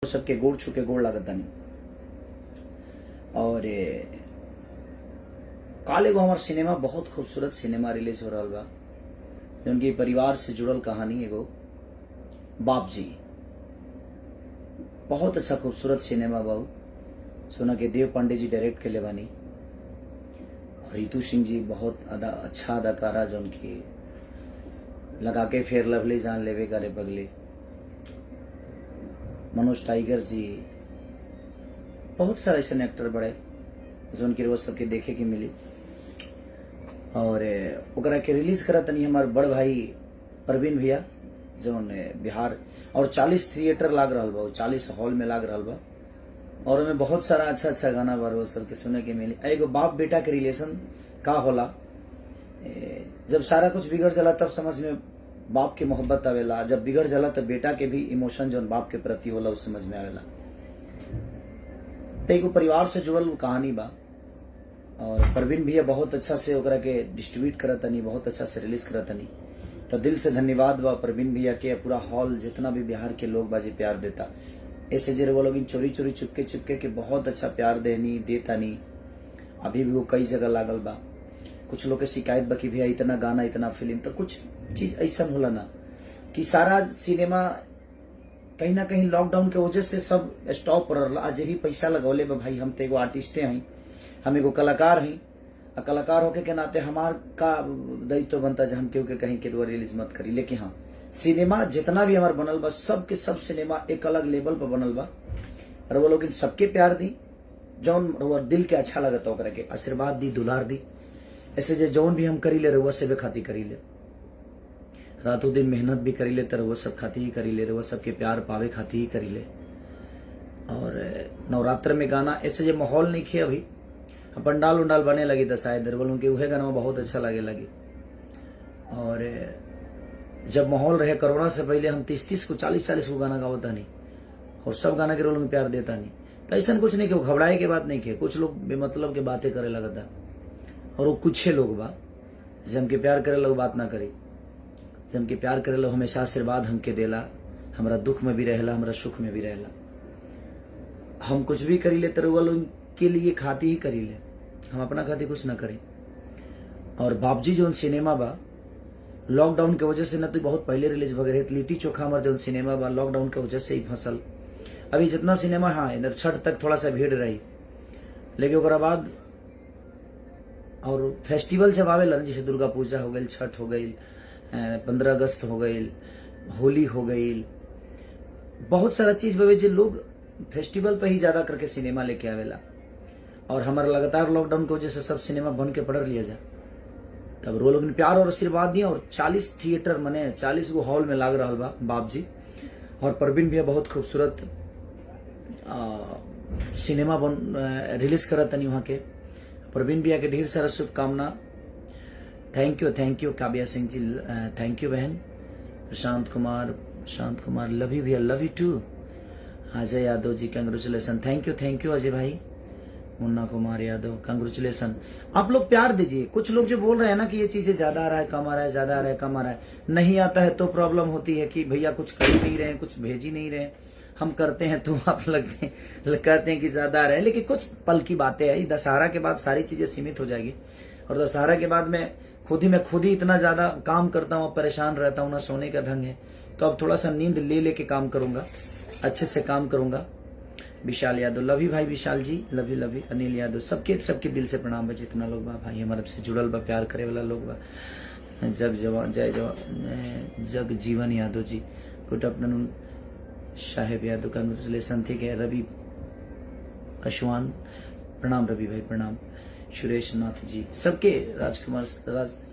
सबके गोड़ छू के गोड़ लागत नहीं। और काल एगो हमार सिनेमा बहुत खूबसूरत सिनेमा रिलीज हो रहा बा, जौन की परिवार से जुड़ल कहानी एगो बाप जी। बहुत अच्छा खूबसूरत सिनेमा बाबू। सोना के देव पांडे जी डायरेक्ट के ले बानी और रितु सिंह जी बहुत अच्छा अदाकारा जौन की लगा के फेर लवली जान लेवे करे बगले। मनोज टाइगर जी, बहुत सारे ऐसे एक्टर बड़े जोन की रोज सबके देखे के मिली। और ओकरा के रिलीज करा तनी हमार बड़ भाई प्रवीण भैया जोन बिहार, और 40 थिएटर लाग रहा बा, 40 हॉल में लाग रहा बा। और उनमें बहुत सारा अच्छा अच्छा गाना बा रोज सबके सुने के मिली। एगो बाप बेटा के रिलेशन का होला, जब सारा कुछ बिगड़ जाला तब समझ में बाप की मोहब्बत आवेला, जब बिगड़ जाला तब बेटा के भी इमोशन जो बाप के प्रति होला उस समझ में आवेला। तो एगो परिवार से जुड़ल कहानी बा और प्रवीण भैया बहुत अच्छा से ओकरा के डिस्ट्रीब्यूट करतनी, बहुत अच्छा से रिलीज करतनी। तो दिल से धन्यवाद बा प्रवीण भैया के। पूरा हॉल जितना भी बिहार के लोग बाजी प्यार देता, ऐसे जे वो लोग चोरी चोरी चुपके चुपके के बहुत अच्छा प्यार देता नहीं। अभी भी वो कई जगह लागल बा। कुछ लोग के शिकायत बा कि भैया इतना गाना इतना फिल्म, तो कुछ चीज ऐसा होला ना कि सारा सिनेमा कहीं ना कहीं लॉकडाउन के वजह से सब स्टॉप पर रहा। आज भी पैसा लगौले बा भाई, हम तो एगो आर्टिस्टे हैं, हम एगो कलाकार हैं। कलाकार होके के नाते हमार का दायित्व बनता है हम केहू के कहीं के द्वारा रिलीज मत करी। लेकिन हाँ, सिनेमा जितना भी हमार बनल बा सब के सब सिनेमा एक अलग लेवल पर बनल बा। और वो लोग सबके प्यार दी, जौन दिल के अच्छा लगता ओकरा के आशीर्वाद दी, दुलार दी। ऐसे जे जौन भी हम करी ले रहुआ से खाती करी ले, रातों दिन मेहनत भी करी ले, रहुआ सब खाती ही करी ले, रहुआ सबके प्यार पावे खाती ही करी ले। और नवरात्र में गाना ऐसे जो माहौल नहीं खे, अभी पंडाल उंडाल बने लगी तो शायद बोलूँ कि वह गाना बहुत अच्छा लगे लगी। और जब माहौल रहे कोरोना से पहले हम 30-30 को 40-40 को गाना गावता नहीं, और सब गाना के रोल में प्यार देता नहीं। तो ऐसा कुछ नहीं कि घबराए के बात नहीं किया। कुछ लोग बेमतलब के बातें करे लगता, और वो कुछ लोग बा जम के प्यार करे लोग बात ना करे, जम के प्यार करे लोग हमेशा आशीर्वाद हमके देला, हमारा दुख में भी रहेला, हमारा सुख में भी रहेला। हम कुछ भी करी ले तो वो लोग के लिए खाती ही करी ले, हम अपना खाती कुछ ना करें। और बापजी जो सिनेमा बा लॉकडाउन के वजह से न तो बहुत पहले रिलीज वगैरह, लिट्टी चोखा हमारा जो सिनेमा बा लॉकडाउन के वजह से ही फसल। अभी जितना सिनेमा हाँ इधर छठ तक थोड़ा सा भीड़ रही, लेकिन ओकरा बाद और फेस्टिवल जब आवेला जैसे दुर्गा पूजा हो गई, छठ हो गई, 15 अगस्त हो गई, होली हो गई, बहुत सारा चीज बवे जो लोग फेस्टिवल पे ही ज्यादा करके सिनेमा लेके आवेला। और हमारा लगातार लॉकडाउन की वजह से सब सिनेमा बन के पड़ लिया जा, तब रो लोग ने प्यार और आशीर्वाद दिया। और 40 थिएटर मने 40 गो हॉल में लाग रहा बा बाप जी। और प्रवीण भैया बहुत खूबसूरत सिनेमा रिलीज करत तनी वहां के। प्रवीण भैया के ढेर सारा शुभकामना। Thank you Kavya Singh ji, thank you बहन। प्रशांत कुमार लव यू भैया, love you too. Ajay Yadav ji congratulation, thank you Ajay भाई। मुन्ना कुमार यादव कंग्रेचुलेसन। आप लोग प्यार दीजिए। कुछ लोग जो बोल रहे हैं ना कि ये चीजें ज्यादा आ रहा है, कम आ रहा है, ज्यादा आ रहा है, कम आ रहा है, नहीं आता है तो प्रॉब्लम होती है कि भैया कुछ कर नहीं रहे हैं, कुछ भेज ही नहीं रहे हैं। हम करते हैं तो आप कहते हैं कि ज्यादा आ रहा है, लेकिन कुछ पल की बातें हैं। दशहरा के बाद सारी चीजें सीमित हो जाएगी। और दशहरा के बाद मैं खुद ही इतना ज्यादा काम करता हूँ, परेशान रहता हूँ, ना सोने का ढंग है। तो अब थोड़ा सा नींद ले लेके काम करूंगा, अच्छे से काम करूंगा। विशाल यादव, लव यू भाई विशाल जी, लव यू। अनिल यादव, सबके दिल से प्रणाम बा। जितना लोग बा भाई हमारे से जुड़ल बा, प्यार करे वाला लोग बा। जग जीवन यादव जी, गुड आफ्टरनून। साहेब यादव कंग्रेचुलेसन, ठीक है। रवि अश्वान, प्रणाम रवि भाई, प्रणाम। सुरेश नाथ जी, सबके राजकुमार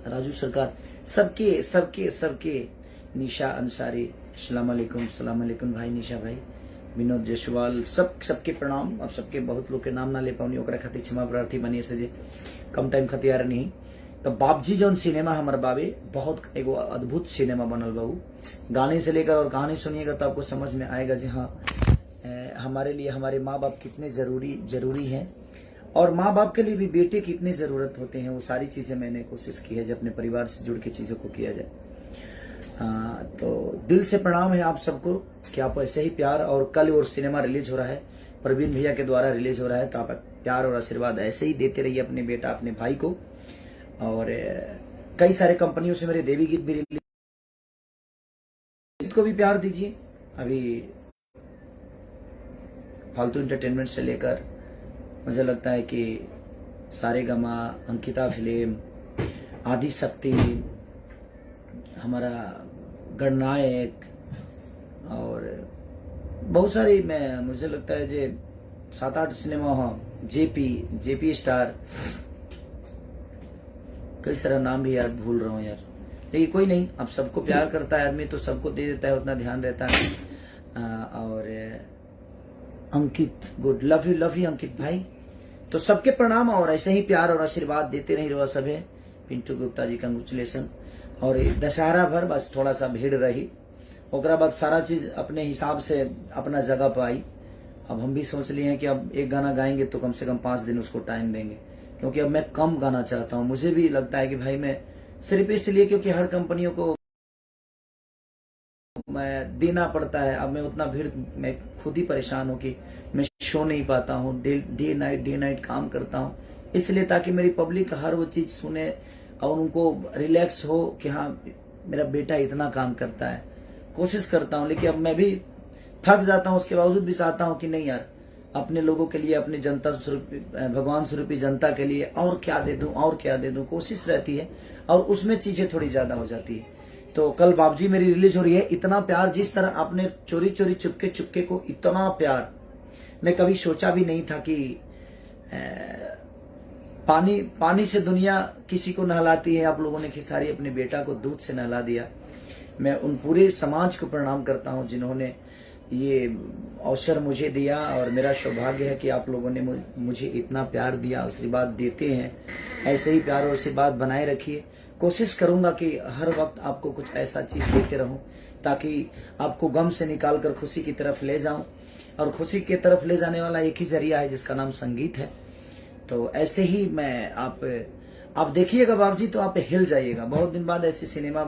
राजू सरकार, सबके निशा अंसारी, सलाम अलैकुम भाई निशा भाई। विनोद जयसवाल, सबके प्रणाम। अब सबके बहुत लोग के नाम ना ले पाऊनी, ओकरा खातिर क्षमा प्रार्थी बनी से जे कम टाइम खातिर आ रहा नहीं। तो बापजी जौन सिनेमा हमारे बाबे बहुत एगो अद्भुत सिनेमा बनल बा। गाने से लेकर और कहानी सुनिएगा तो आपको समझ में आएगा जी हाँ हमारे लिए हमारे माँ बाप कितने जरूरी हैं, और माँ बाप के लिए भी बेटे कितने जरूरत होते हैं। वो सारी चीजें मैंने कोशिश की है जो अपने परिवार से जुड़ के चीजों को किया जाए। तो दिल से प्रणाम है आप सबको कि आप ऐसे ही प्यार, और कल और सिनेमा रिलीज हो रहा है, प्रवीण भैया के द्वारा रिलीज हो रहा है, तो आप प्यार और आशीर्वाद ऐसे ही देते रहिए अपने बेटा अपने भाई को। और कई सारे कंपनियों से मेरे देवी गीत भी रिलीज, को भी प्यार दीजिए। अभी फालतू एंटरटेनमेंट से लेकर मुझे लगता है कि सारेगामा, अंकिता फिल्म, आदि शक्ति, हमारा गणनायक और बहुत सारी, मुझे लगता है जे 7-8 सिनेमा हो, जेपी स्टार, कई सारा नाम भी याद भूल रहा हूँ यार, लेकिन कोई नहीं, अब सबको प्यार करता है आदमी तो सबको दे देता है, उतना ध्यान रहता है। और अंकित, गुड, लव यू अंकित भाई। तो सबके प्रणाम और ऐसे ही प्यार और आशीर्वाद देते रही रहो सब है। पिंटू गुप्ता जी कंग्रेचुलेसन। और दशहरा भर बस थोड़ा सा भीड़ रही, ओकरा बाद सारा चीज अपने हिसाब से अपना जगह पर आई। अब हम भी सोच लिए हैं कि अब एक गाना गाएंगे तो कम से कम 5 दिन उसको टाइम देंगे, क्योंकि अब मैं कम गाना चाहता हूँ। मुझे भी लगता है कि भाई मैं सिर्फ इसलिए क्योंकि हर कंपनियों को मैं देना पड़ता है, अब मैं उतना भीड़, मैं खुद ही परेशान हूँ कि मैं शो नहीं पाता हूँ, डे नाइट काम करता हूँ, इसलिए ताकि मेरी पब्लिक हर वो चीज सुने और उनको रिलैक्स हो कि हाँ मेरा बेटा इतना काम करता है। कोशिश करता हूँ, लेकिन अब मैं भी थक जाता हूँ, उसके बावजूद भी चाहता हूँ कि नहीं यार, अपने लोगों के लिए, अपनी जनता स्वरूपी, भगवान स्वरूपी जनता के लिए और क्या दे दूं, कोशिश रहती है और उसमें चीजें थोड़ी ज्यादा हो जाती है। तो कल बाबूजी मेरी रिलीज हो रही है, इतना प्यार, जिस तरह आपने चोरी चुपके को इतना प्यार, मैं कभी सोचा भी नहीं था कि पानी से दुनिया किसी को नहलाती है, आप लोगों ने खिसारी अपने बेटा को दूध से नहला दिया। मैं उन पूरे समाज को प्रणाम करता हूं जिन्होंने ये अवसर मुझे दिया, और मेरा सौभाग्य है कि आप लोगों ने मुझे इतना प्यार दिया, आशीर्वाद देते हैं। ऐसे ही प्यार और आशीर्वाद बनाए रखिए। कोशिश करूंगा कि हर वक्त आपको कुछ ऐसा चीज देते रहूं ताकि आपको गम से निकालकर खुशी की तरफ ले जाऊं, और खुशी की तरफ ले जाने वाला एक ही जरिया है जिसका नाम संगीत है। तो ऐसे ही मैं आप देखिएगा बाबूजी तो आप हिल जाइएगा। बहुत दिन बाद ऐसी सिनेमा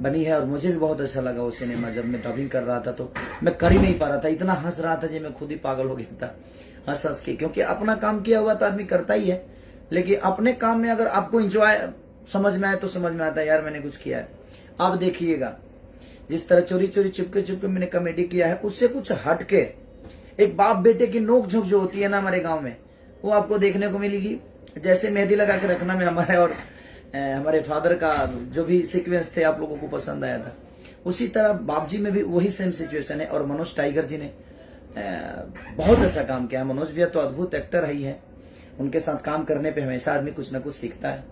बनी है और मुझे भी बहुत अच्छा लगा वो सिनेमा। जब मैं डबिंग कर रहा था तो मैं कर ही नहीं पा रहा था, इतना हंस रहा था कि मैं खुद ही पागल हो गया था हंस के, क्योंकि अपना काम किया हुआ तो आदमी करता ही है, लेकिन अपने काम में अगर आपको एंजॉय समझ में आए तो समझ में आता है यार मैंने कुछ किया है। आप देखिएगा जिस तरह चोरी चुपके मैंने कॉमेडी किया है, उससे कुछ हटके एक बाप बेटे की नोक झोंक जो होती है ना हमारे गांव में, वो आपको देखने को मिलेगी। जैसे मेहंदी लगा के रखना में हमारे और हमारे फादर का जो भी सीक्वेंस थे आप लोगों को पसंद आया था, उसी तरह बापजी में भी वही सेम सिचुएशन है। और मनोज टाइगर जी ने बहुत अच्छा काम किया है। मनोज भैया तो अद्भुत एक्टर ही है, उनके साथ काम करने पे हमेशा आदमी कुछ ना कुछ सीखता है।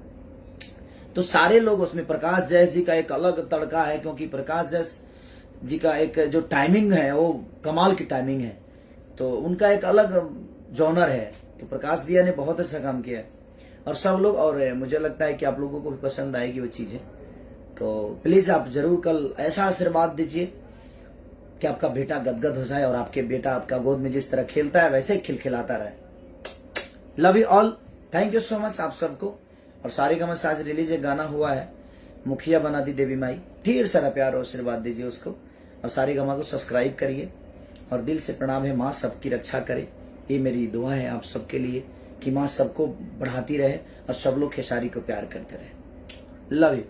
तो सारे लोग उसमें, प्रकाश जैस जी का एक अलग तड़का है, क्योंकि प्रकाश जैस जी का एक जो टाइमिंग है वो कमाल की टाइमिंग है, तो उनका एक अलग जॉनर है। तो प्रकाश भैया ने बहुत अच्छा काम किया है और सब लोग, और मुझे लगता है कि आप लोगों को भी पसंद आएगी वो चीजें। तो प्लीज आप जरूर कल ऐसा आशीर्वाद दीजिए कि आपका बेटा गदगद हो जाए और आपके बेटा आपका गोद में जिस तरह खेलता है वैसे ही खिलखिलाता रहे। Love you all, thank you so much आप सबको। और सारेगामा से आज रिलीज एक गाना हुआ है, मुखिया बना दी देवी माई, ढेर सारा प्यार और आशीर्वाद दीजिए उसको, और सारेगामा को सब्सक्राइब करिए। और दिल से प्रणाम है, माँ सबकी रक्षा करे, ये मेरी दुआ है आप सबके लिए कि माँ सबको बढ़ाती रहे और सब लोग खेसारी को प्यार करते रहे। Love you.